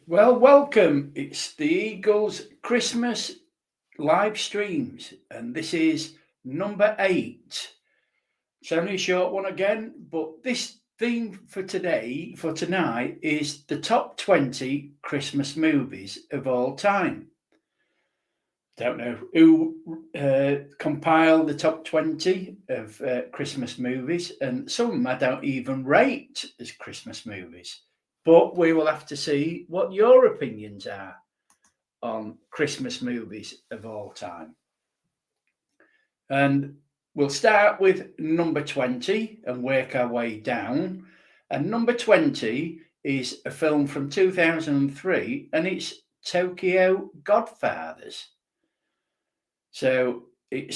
Well, welcome. It's the Eagles Christmas live streams, and this is number 8. It's only a short one again, but this theme for tonight, is the top 20 Christmas movies of all time. Don't know who compiled the top 20 of Christmas movies, and some I don't even rate as Christmas movies. But we will have to see what your opinions are on Christmas movies of all time. And we'll start with number 20 and work our way down. And number 20 is a film from 2003, and it's Tokyo Godfathers. So I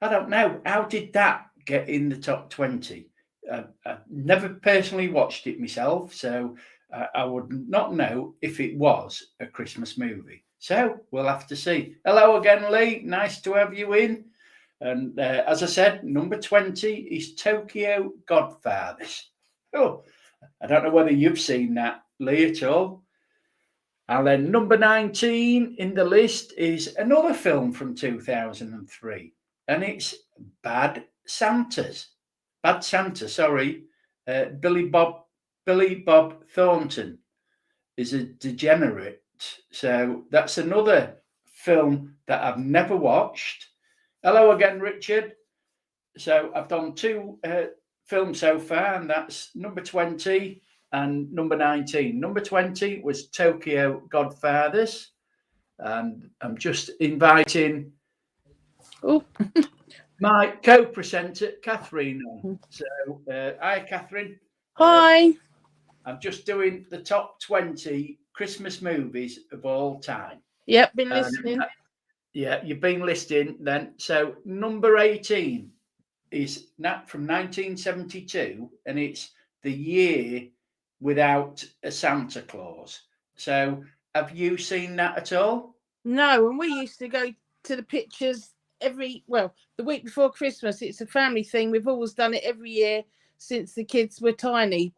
don't know, how did that get in the top 20? I've never personally watched it myself, so I would not know if it was a Christmas movie. So we'll have to see. Hello again, Lee. Nice to have you in. And as I said, number 20 is Tokyo Godfathers. Oh, I don't know whether you've seen that, Lee, at all. And then number 19 in the list is another film from 2003, and it's Bad Santas. Bad Santa, sorry. Billy Bob Thornton is a degenerate. So that's another film that I've never watched. Hello again, Richard. So I've done 2 films so far, and that's number 20 and number 19. Number 20 was Tokyo Godfathers. And I'm just inviting my co-presenter, Catherine, on. So, hi, Catherine. Hi. I'm just doing the top 20 Christmas movies of all time. Yep, been listening. Yeah, you've been listening then. So, number 18 is from 1972, and it's The Year Without a Santa Claus. So, have you seen that at all? No, and we used to go to the pictures the week before Christmas. It's a family thing. We've always done it every year since the kids were tiny.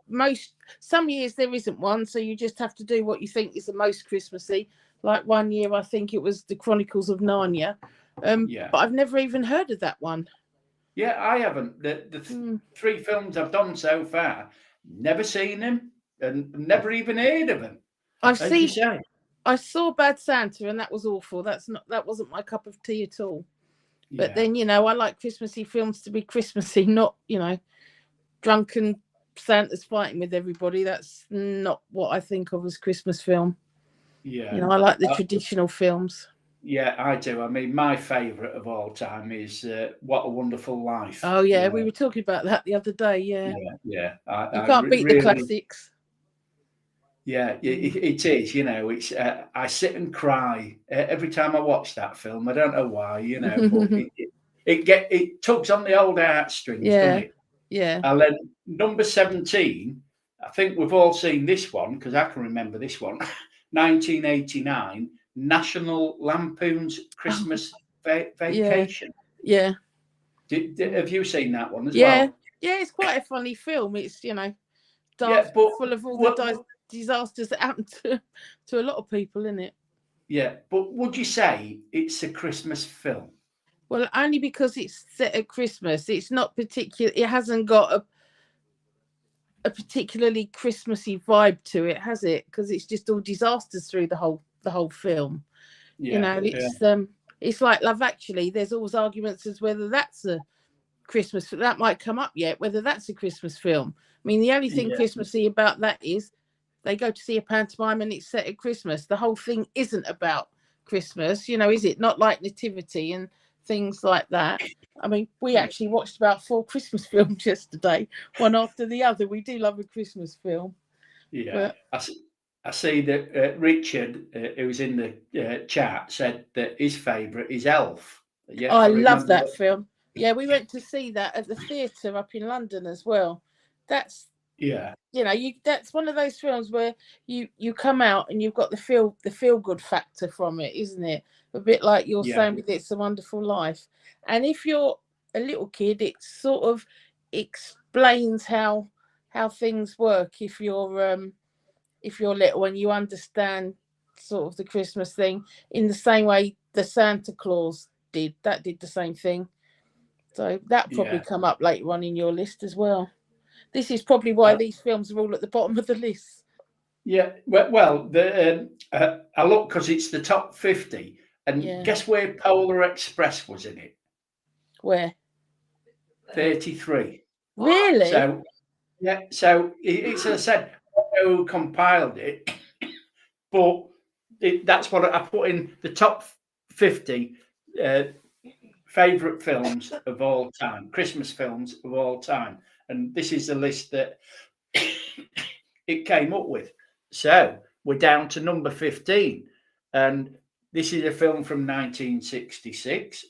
Some years there isn't one, so you just have to do what you think is the most Christmassy. Like one year, I think it was the Chronicles of Narnia. But I've never even heard of that one. Yeah, I haven't. The 3 films I've done so far, never seen them and never even heard of them. I saw Bad Santa, and that was awful. That wasn't my cup of tea at all. Yeah. But then, I like Christmassy films to be Christmassy, not, drunken Santa's fighting with everybody. That's not what I think of as Christmas film. Yeah. I like the traditional films. Yeah, I do. I mean, my favourite of all time is What a Wonderful Life. Oh, yeah. We were talking about that the other day. Yeah. Yeah. You can't beat the classics. Yeah, it is. It's I sit and cry every time I watch that film. I don't know why, but it tugs on the old heartstrings, doesn't it? Yeah. And then number 17, I think we've all seen this one because I can remember this one. 1989, National Lampoon's Christmas Vacation. Yeah. Have you seen that one as well? Yeah, it's quite a funny film. It's full of all the disasters that happen to a lot of people, isn't it? Yeah, but would you say it's a Christmas film? Well, only because it's set at Christmas. It's not particular. It hasn't got a particularly Christmassy vibe to it, has it? Because it's just all disasters through the whole film. Yeah, it's like Love Actually. There's always arguments as whether that's a Christmas. That might come up yet. Whether that's a Christmas film. I mean, the only thing Christmassy about that is they go to see a pantomime and it's set at Christmas. The whole thing isn't about Christmas, is it? Not like Nativity and things like that. I mean, we actually watched about 4 Christmas films yesterday, one after the other. We do love a Christmas film. Yeah, but I see that Richard, who's in the chat, said that his favourite is Elf. Yeah, I love that film. Yeah, we went to see that at the theatre up in London as well. That's that's one of those films where you come out and you've got the feel good factor from it, isn't it? A bit like you're saying with It's a Wonderful Life. And if you're a little kid, it sort of explains how things work if you're if you're little and you understand sort of the Christmas thing in the same way the Santa Claus did. That did the same thing. So that probably come up later on in your list as well. This is probably why these films are all at the bottom of the list. Yeah, well, I look because it's the top 50, and guess where Polar Express was in it? Where? 33. Really? So, yeah, so it's as I said, I don't know who compiled it, but that's what I put in the top 50 favourite films of all time, Christmas films of all time. And this is the list that it came up with. So we're down to number 15. And this is a film from 1966,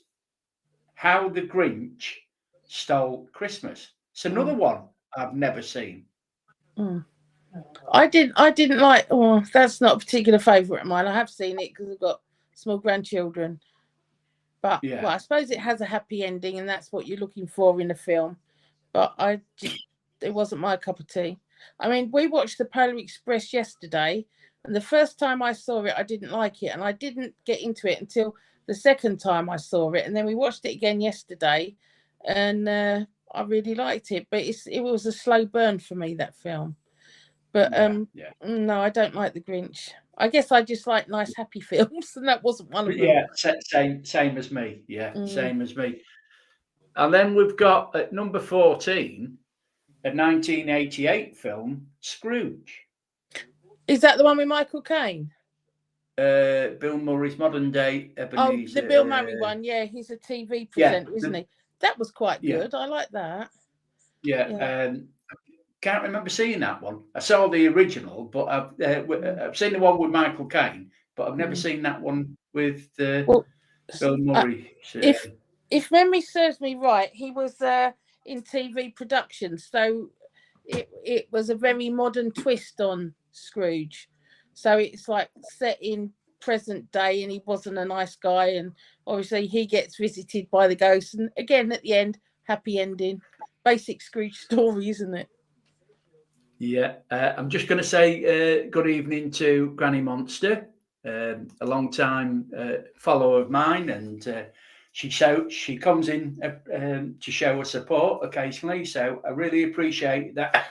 How the Grinch Stole Christmas. It's another one I've never seen. I didn't like. Oh, that's not a particular favourite of mine. I have seen it because I've got small grandchildren. But well, I suppose it has a happy ending, and that's what you're looking for in a film. But it wasn't my cup of tea. I mean, we watched the Polar Express yesterday, and the first time I saw it, I didn't like it, and I didn't get into it until the second time I saw it, and then we watched it again yesterday, and I really liked it. But it was a slow burn for me, that film. But no, I don't like the Grinch. I guess I just like nice happy films, and that wasn't one of them. Yeah, same as me. Yeah, same as me. And then we've got at number 14 a 1988 film, Scrooge. Is that the one with Michael Caine? Bill Murray's modern day Ebenezer. Oh, the Bill Murray one. Yeah, he's a TV presenter, isn't he? That was quite good. I like that. Yeah. Can't remember seeing that one. I saw the original, but I've seen the one with Michael Caine, but I've never seen that one with Bill Murray. If memory serves me right, he was in TV production, so it was a very modern twist on Scrooge. So it's like set in present day, and he wasn't a nice guy, and obviously he gets visited by the ghosts, and again at the end, happy ending. Basic Scrooge story, isn't it? Yeah, I'm just going to say good evening to Granny Monster, a long time follower of mine, and she comes in to show her support occasionally, so I really appreciate that.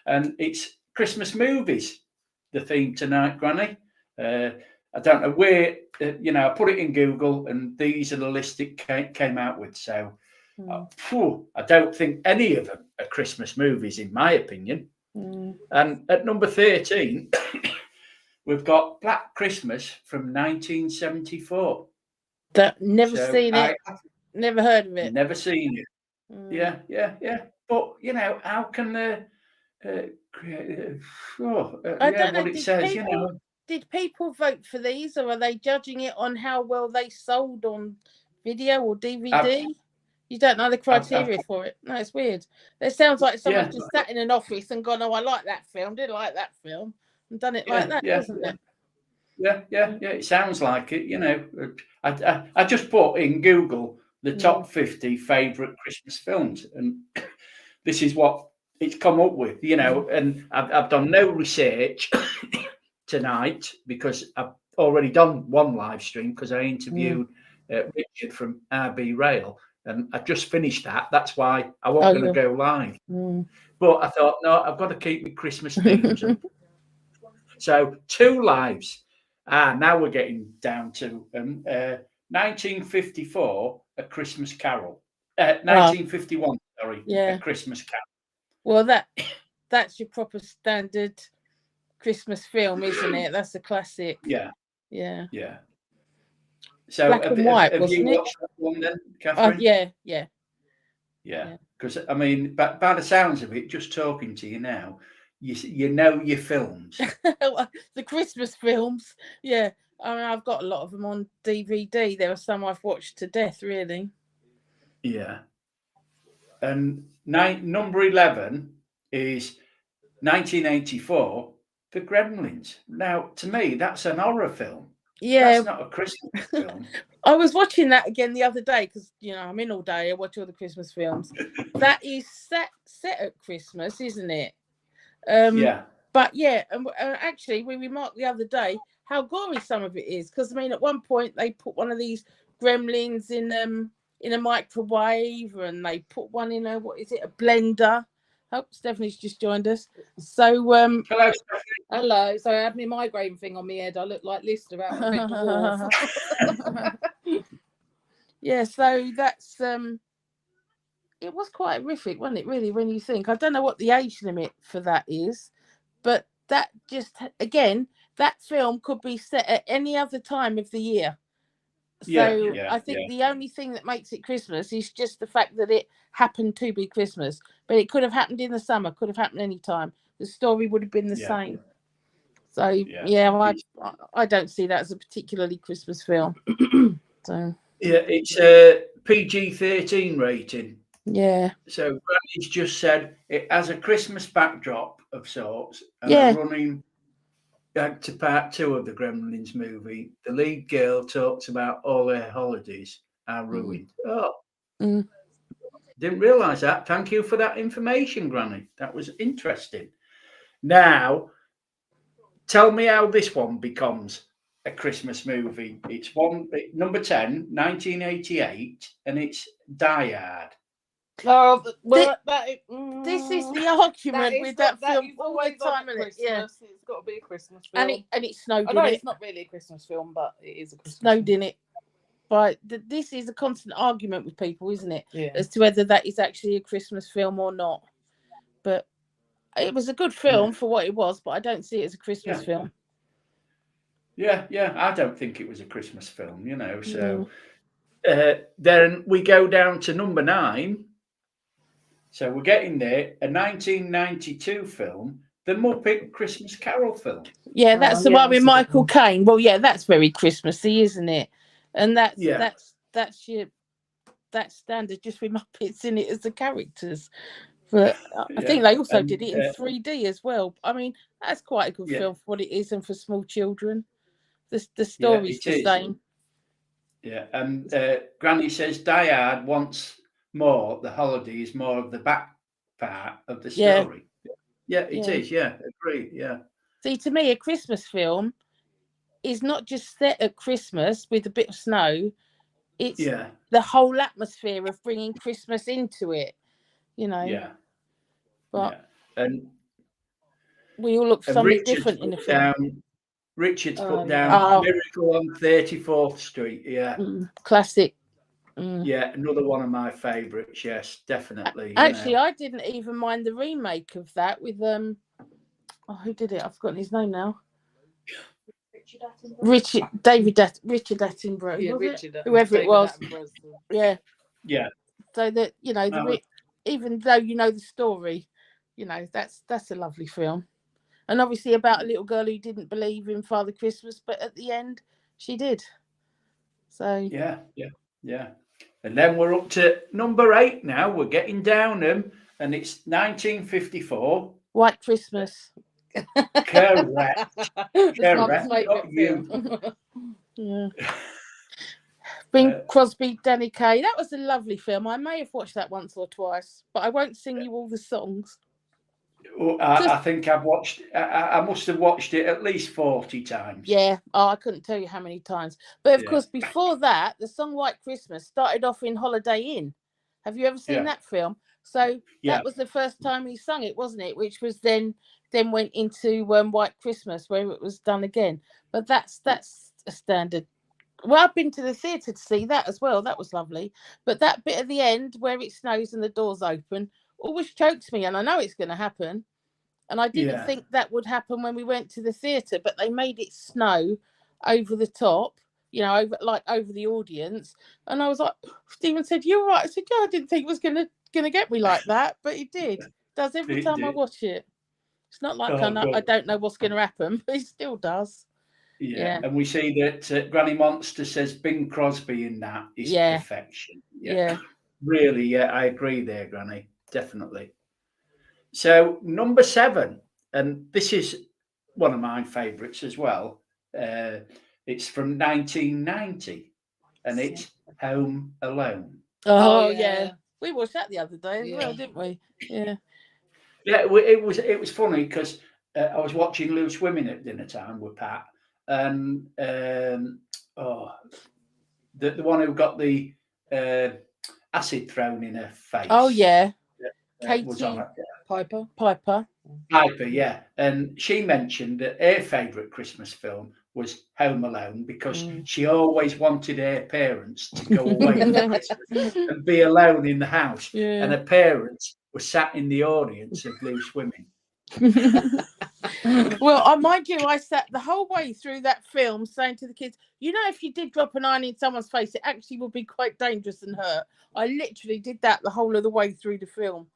And it's Christmas movies, the theme tonight, Granny. I don't know where, I put it in Google, and these are the list it came out with. So I don't think any of them are Christmas movies, in my opinion. And at number 13, we've got Black Christmas from 1974. Never seen it. Never heard of it. Never seen it. Yeah. But, how can they create... I don't know. What it says, Did people vote for these, or are they judging it on how well they sold on video or DVD? You don't know the criteria for it. No, it's weird. It sounds like someone's just sat in an office and gone, "Oh, I like that film. Did like that film," and done it like that, doesn't it? Yeah. It sounds like it. I just put in Google the top 50 favorite Christmas films, and this is what it's come up with. And I've done no research tonight because I've already done one live stream because I interviewed Richard from RB Rail. And I just finished that. That's why I wasn't going to go live. But I thought, no, I've got to keep with Christmas themes. So 2 lives. Now we're getting down to 1954, A Christmas Carol. 1951, sorry, A Christmas Carol. Well, that's your proper standard Christmas film, isn't it? That's a classic. Yeah. So Black and white, have you watched that one then, Catherine? Yeah. Because I mean, by the sounds of it, just talking to you now, you know your films. The Christmas films, yeah. I mean, I've got a lot of them on DVD. There are some I've watched to death, really. Yeah. And number 11 is 1984, The Gremlins. Now, to me, that's an horror film. Yeah, that's not a Christmas film. I was watching that again the other day because I'm in all day. I watch all the Christmas films. That is set at Christmas, isn't it? Yeah. But yeah, and actually, we remarked the other day how gory some of it is. Because I mean, at one point they put one of these gremlins in a microwave, and they put one in a a blender. Oh, Stephanie's just joined us. So Hello, hello. So I had my migraine thing on my head. I look like Lister out of a big dwarf. Yeah, so that's it was quite horrific, wasn't it? Really, when you think. I don't know what the age limit for that is, but that just again, that film could be set at any other time of the year. So I think the only thing that makes it Christmas is just the fact that it happened to be Christmas. But it could have happened in the summer, could have happened any time. The story would have been the same. So I don't see that as a particularly Christmas film. So it's a PG-13 rating. Yeah. So Granny's just said it has a Christmas backdrop of sorts, and a running back to part 2 of the Gremlins movie. The lead girl talks about all her holidays are ruined. Didn't realise that. Thank you for that information, Granny. That was interesting. Now, tell me how this one becomes a Christmas movie. It's number 10, 1988, and it's Die Hard. Oh, well, this is the argument with that film all the time, isn't it? Yeah, it's got to be a Christmas film. And it snowed. I know it's not really a Christmas film, but it is a Christmas snowed film. in it. But this is a constant argument with people, isn't it? Yeah. As to whether that is actually a Christmas film or not. But it was a good film for what it was, but I don't see it as a Christmas film. Yeah, I don't think it was a Christmas film, you know. So then we go down to number 9. So we're getting there. A 1992 film, The Muppet Christmas Carol film. Yeah, that's the one with Michael Caine. Well, yeah, that's very Christmassy, isn't it? And that's standard, just with Muppets in it as the characters. But I think they also did it in 3D as well. I mean, that's quite a good film for what it is and for small children. The story's the same. Yeah, and Granny says Die Hard wants more. The holiday is more of the back part of the story. Yeah, it is. Yeah, agreed. Yeah. See, to me, a Christmas film is not just set at Christmas with a bit of snow. It's the whole atmosphere of bringing Christmas into it. You know. Yeah. But and we all look something different in the film. Richard's put down Miracle on 34th Street. Yeah. Classic. Yeah, another one of my favourites. Yes, definitely. Actually, I didn't even mind the remake of that with who did it? I've forgotten his name now. Richard Attenborough. Yeah, Richard. Whoever it was. Yeah. So that even though you know the story, that's a lovely film. And obviously about a little girl who didn't believe in Father Christmas, but at the end she did. So yeah. And then we're up to number 8 now. We're getting down them, and it's 1954. White Christmas. Correct. Not you. Yeah. Bing Crosby, Danny Kaye. That was a lovely film. I may have watched that once or twice, but I won't sing you all the songs. I think I've watched. I must have watched it at least 40 times. Yeah. I couldn't tell you how many times. But of course, before that, the song White Christmas started off in Holiday Inn. Have you ever seen that film? So that was the first time he sung it, wasn't it? Which was then went into White Christmas, where it was done again. But that's a standard. Well, I've been to the theatre to see that as well. That was lovely. But that bit at the end where it snows and the doors open always chokes me, and I know it's going to happen. And I didn't think that would happen when we went to the theatre, but they made it snow over the top, over the audience. And I was like, Stephen said, "You're right." I said, "Yeah, I didn't think it was going to get me like that, but it did. It does every time I watch it. It's not like I don't know what's going to happen, but it still does." Yeah. And we see that Granny Monster says Bing Crosby in that is perfection. Yeah. Really, I agree there, Granny. Definitely. So number 7, and this is one of my favourites as well. It's from 1990, and it's Home Alone. Oh yeah. We watched that the other day as well, didn't we? Yeah. Yeah, it was funny because I was watching Loose Women at dinner time with Pat, and the one who got the acid thrown in her face. Oh yeah, was on Katie it. Piper. Piper, yeah. And she mentioned that her favourite Christmas film was Home Alone because she always wanted her parents to go away for Christmas and be alone in the house. Yeah. And her parents were sat in the audience of Loose Women. Well, I mind you, I sat the whole way through that film saying to the kids, you know, if you did drop an iron in someone's face, it actually would be quite dangerous and hurt. I literally did that the whole of the way through the film.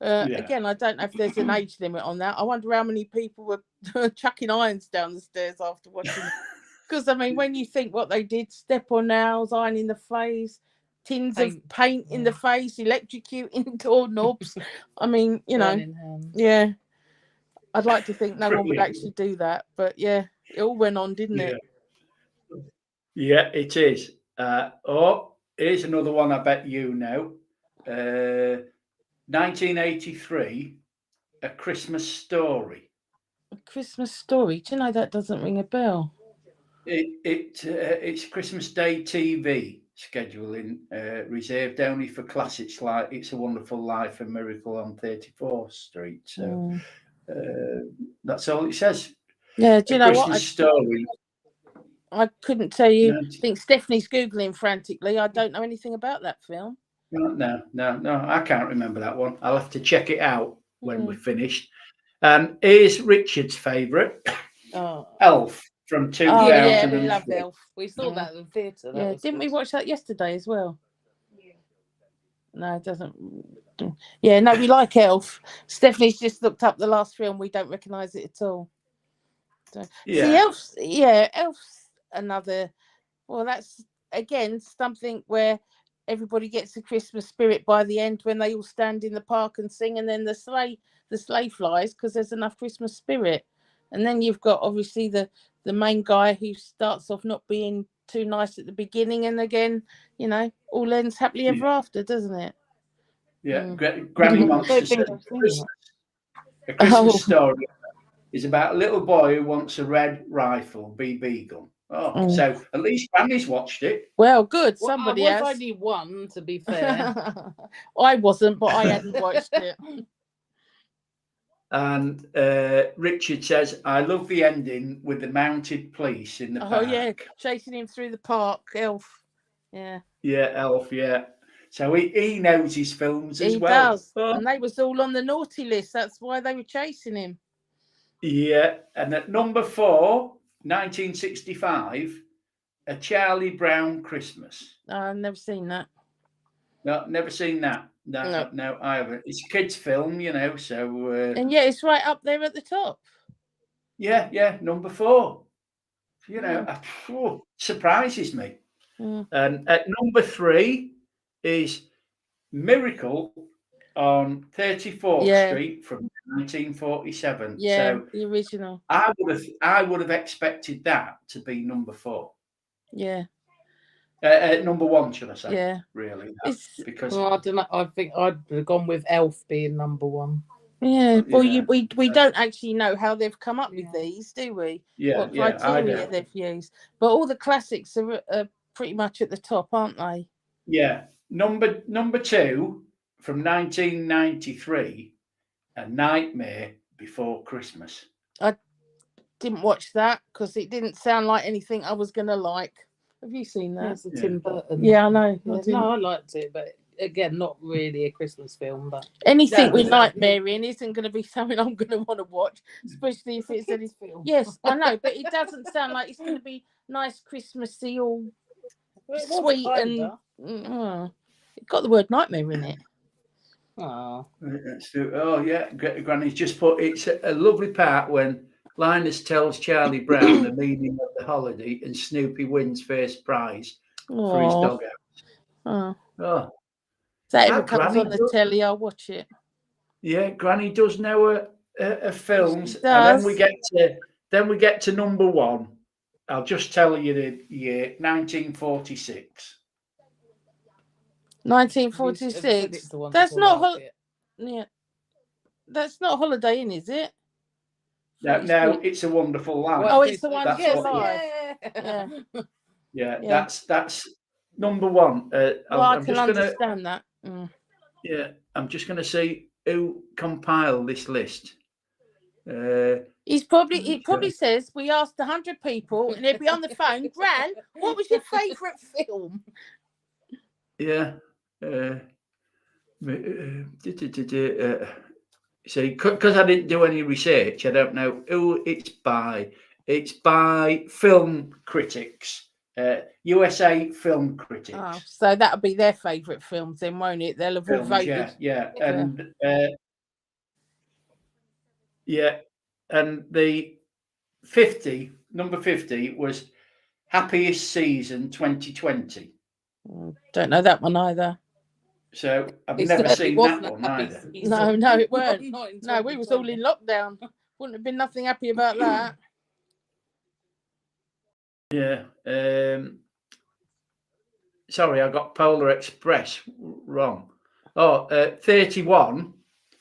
Again, I don't know if there's an age limit on that. I wonder how many people were chucking irons down the stairs after watching it. Because, I mean, when you think what they did, step on nails, iron in the face, tins of paint in the face, electrocuting doorknobs. I mean, you know, yeah. I'd like to think no one would actually do that. But, yeah, it all went on, didn't it? Yeah, it is. Here's another one I bet you know. 1983, A Christmas Story. A Christmas Story? Do you know that doesn't ring a bell? It's Christmas Day TV scheduling reserved only for classics like It's a Wonderful Life and Miracle on 34th Street. So that's all it says. Yeah, do you know Christmas what? Story. I couldn't tell you. I think Stephanie's Googling frantically. I don't know anything about that film. No, I can't remember that one. I'll have to check it out when we're finished. Here's Richard's favourite, Elf from 2003. Oh, yeah, we love Elf. We saw that in the theatre. Yeah, didn't we watch that yesterday as well? Yeah. No, it doesn't. Yeah, no, we like Elf. Stephanie's just looked up the last film. We don't recognise it at all. So, see, Elf's another. Well, that's again something where everybody gets the Christmas spirit by the end when they all stand in the park and sing, and then the sleigh flies because there's enough Christmas spirit. And then you've got obviously the main guy who starts off not being too nice at the beginning, and again, you know, all ends happily ever after, doesn't it? Yeah, Granny Monster said A Christmas Story is about a little boy who wants a red rifle BB gun. So at least Granny's watched it. Well, good. Somebody I has. was only one, to be fair. I wasn't, but I hadn't watched it. And Richard says, I love the ending with the mounted police in the park. Oh, yeah, chasing him through the park, Elf. Yeah. Yeah, Elf, yeah. So he knows his films as well. He does. And they was all on the naughty list. That's why they were chasing him. Yeah. And at number 4, 1965, A Charlie Brown Christmas. I've never seen that. No, never seen that. No, I haven't. It's a kid's film, you know, so... and yeah, it's right up there at the top. Yeah, number 4. You know, surprises me. And at number 3 is Miracle on 34th Street from 1947. Yeah, so the original. I would have expected that to be number 4. Yeah. Number 1, should I say? Yeah. Really? Because I don't know. I think I'd have gone with Elf being number 1. Yeah. Well, we don't actually know how they've come up with these, do we? Yeah. What criteria they've used? But all the classics are pretty much at the top, aren't they? Yeah. Number 2 from 1993, A Nightmare Before Christmas. I didn't watch that because it didn't sound like anything I was going to like. Have you seen that? It's a Tim Burton. Yeah, I know. I liked it, but again, not really a Christmas film. But anything with nightmare in isn't going to be something I'm going to want to watch, especially if it's any film. Yes, I know, but it doesn't sound like it's going to be nice, Christmassy, all sweet and. It got the word nightmare in it. Oh yeah, Granny's just put. It's a lovely part when Linus tells Charlie Brown the meaning of the holiday, and Snoopy wins first prize for his doghouse. If that ever comes on the telly, I'll watch it. Yeah, Granny does know her films, and then we get to number 1. I'll just tell you the year 1946. 1946. That's not Holiday Inn, is it? No, It's a Wonderful Life. Oh, It's a That's Wonderful what- Life. Yeah. Yeah, Yeah. that's number one. Well, I I'm can just gonna understand that. I'm just gonna see who compiled this list. It probably says we asked 100 people and they'd be on the phone. Gran, what was your favourite film? Yeah. See, because I didn't do any research, I don't know who it's by. It's by film critics, USA film critics. Oh, so that'll be their favourite films then, won't it? They'll have all voted. Yeah, and and the number 50 was Happiest Season 2020. Don't know that one either. So I've It never certainly seen wasn't that a one happy either. season. No, it weren't. Not in No, we was all 2020. in lockdown. Wouldn't have been nothing happy about that. Yeah. Sorry, I got Polar Express wrong. 31.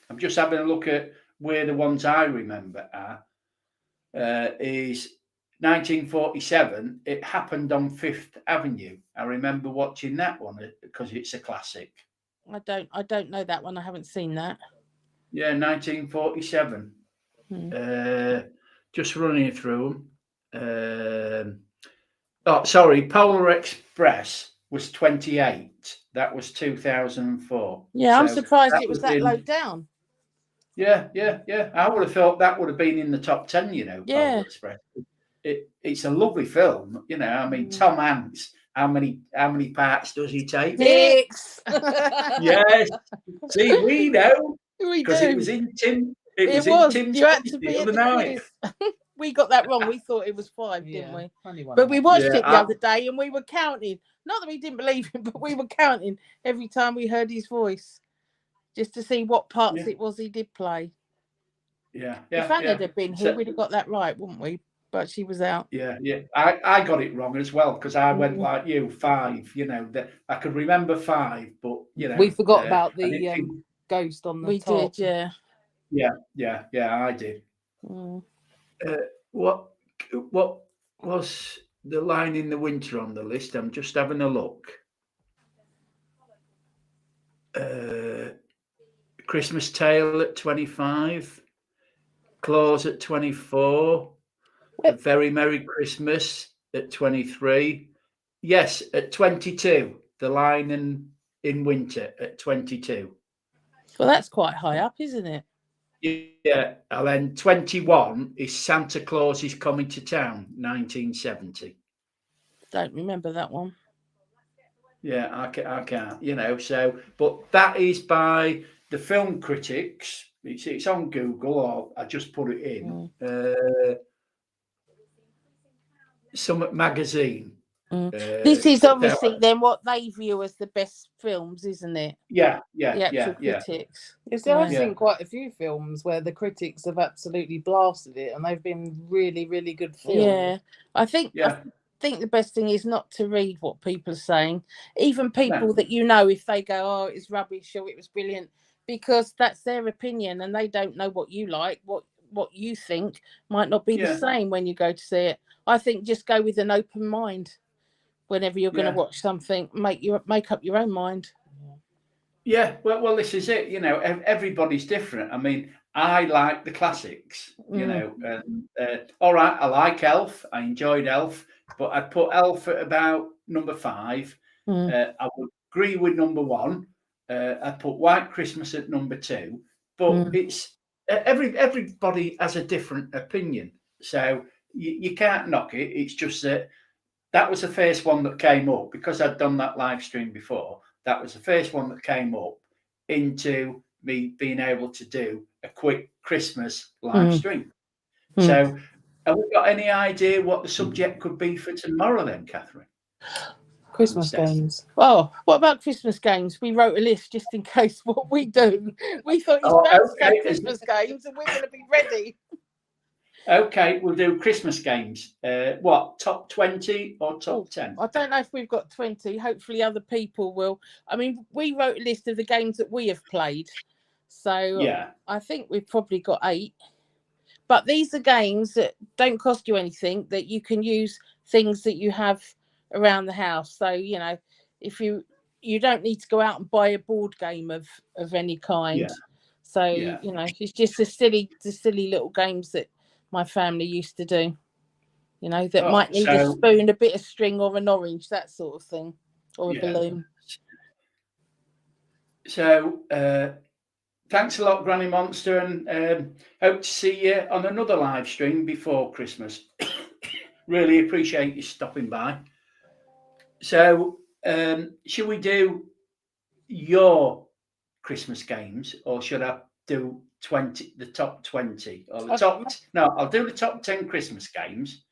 I'm just having a look at where the ones I remember are. Is 1947. It happened on Fifth Avenue. I remember watching that one because it's a classic. I don't know that one. I haven't seen that. Yeah, 1947. Just running through them. Sorry, Polar Express was 28. That was 2004. Yeah, I'm So surprised that it was would that have low been- down. Yeah. I would have thought that would have been in the top 10, Yeah. Polar Express. It's a lovely film, I mean, Tom Hanks, how many parts does he take? 6. Yes. See, we know We because do. it was in Tim. It was was. in Tim's You had quiz to the be at other the night. quiz. We got that wrong. We thought it was 5, didn't we? Only one But we of watched Yeah, it the other day and we were counting. Not that we didn't believe him, but we were counting every time we heard his voice, just to see what parts it was he did play. Yeah. If Anna had been here, we'd have got that right, wouldn't we? But she was out. Yeah. I got it wrong as well because I went like you, 5. That I could remember 5, but We forgot about I the didn't think- ghost on the We top. did, yeah. Yeah, I did. What was the Line in the Winter on the list? I'm just having a look. Christmas Tale at 25, Claus at 24, A Very Merry Christmas at 23. Yes, at 22, The Line in Winter at 22. Well, that's quite high up, isn't it? Yeah, and then 21 is Santa Claus is Coming to Town, 1970. Don't remember that one. Yeah, I can't, so, but that is by the film critics. It's on Google, or I just put it in. Summit Magazine. This is obviously then what they view as the best films, isn't it? Yeah. The actual critics. I've seen quite a few films where the critics have absolutely blasted it, and they've been really, really good films. Yeah, I think the best thing is not to read what people are saying, even people that if they go, oh, it's rubbish or it was brilliant, because that's their opinion and they don't know what you like, what you think might not be the same when you go to see it. I think just go with an open mind whenever you're going to watch something. Make up your own mind. Yeah, well, this is it. Everybody's different. I mean, I like the classics. And all right, I like Elf. I enjoyed Elf, but I'd put Elf at about number 5. I would agree with number 1. I'd put White Christmas at number 2. But it's everybody has a different opinion, so you can't knock it. It's just that was the first one that came up because I'd done that live stream before. That was the first one that came up into me being able to do a quick Christmas live stream. So have we got any idea what the subject could be for tomorrow then, Catherine? Christmas games. Oh, what about Christmas games? We wrote a list just in case what we do. We thought it's about to say Christmas games and we're going to be ready. Okay, we'll do Christmas games. What, top 20 or top 10? I don't know if we've got 20. Hopefully other people will. I mean, we wrote a list of the games that we have played. So I think we've probably got 8. But these are games that don't cost you anything, that you can use things that you have around the house. So, you know, if you don't need to go out and buy a board game of any kind. Yeah. So, Yeah. you know, it's just the silly little games that my family used to do, you know, that might need a spoon, a bit of string, or an orange, that sort of thing, or a balloon. So, thanks a lot, Granny Monster, and hope to see you on another live stream before Christmas. Really appreciate you stopping by. So, should we do your Christmas games, or should I do the top 20, or the top? No, I'll do the top 10 Christmas games.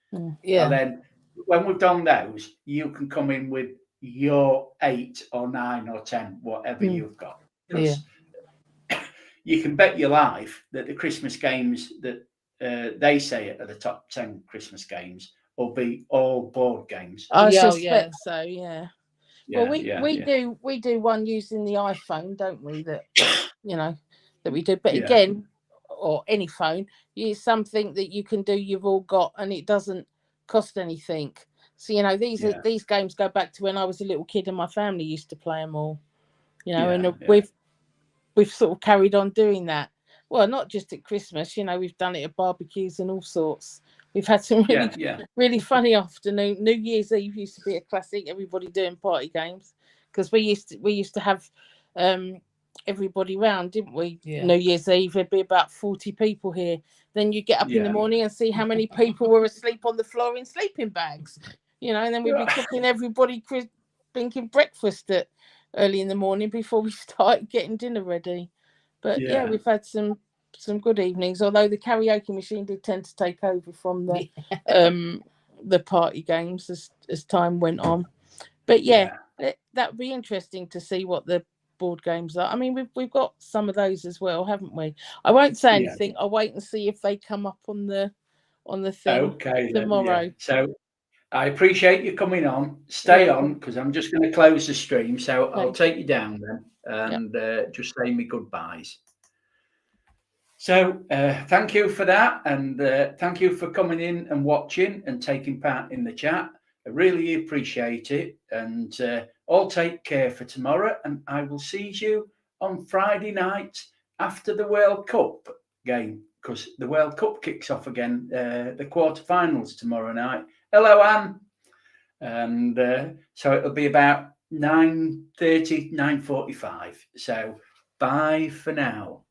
Yeah. And then when we've done those, you can come in with your 8 or 9 or 10, whatever you've got. Yeah. You can bet your life that the Christmas games that they say are the top 10 Christmas games will be all board games. I suspect so. Yeah. Well, we do do one using the iPhone, don't we? That you know that we do. But again, or any phone, it's something that you can do. You've all got, and it doesn't cost anything. So you know these games go back to when I was a little kid and my family used to play them all. You know, and we've sort of carried on doing that. Well, not just at Christmas. You know, we've done it at barbecues and all sorts. We've had some really funny afternoon. New Year's Eve used to be a classic. Everybody doing party games because we used to have everybody round, didn't we? Yeah. New Year's Eve, there'd be about 40 people here. Then you get up in the morning and see how many people were asleep on the floor in sleeping bags. You know, and then we'd be cooking everybody thinking breakfast at early in the morning before we started getting dinner ready. But we've had some good evenings, although the karaoke machine did tend to take over from the party games as time went on. But that would be interesting to see what the board games are. I mean, we've got some of those as well, haven't we? I won't say anything. I'll wait and see if they come up on the thing tomorrow. So I appreciate you coming on. Stay on, because I'm just going to close the stream. So I'll take you down then and just say me goodbyes. So thank you for that, and thank you for coming in and watching and taking part in the chat. I really appreciate it, and all take care for tomorrow, and I will see you on Friday night after the World Cup game, because the World Cup kicks off again, the quarterfinals tomorrow night. Hello, Anne. And so it'll be about 9:30, 9:45. So bye for now.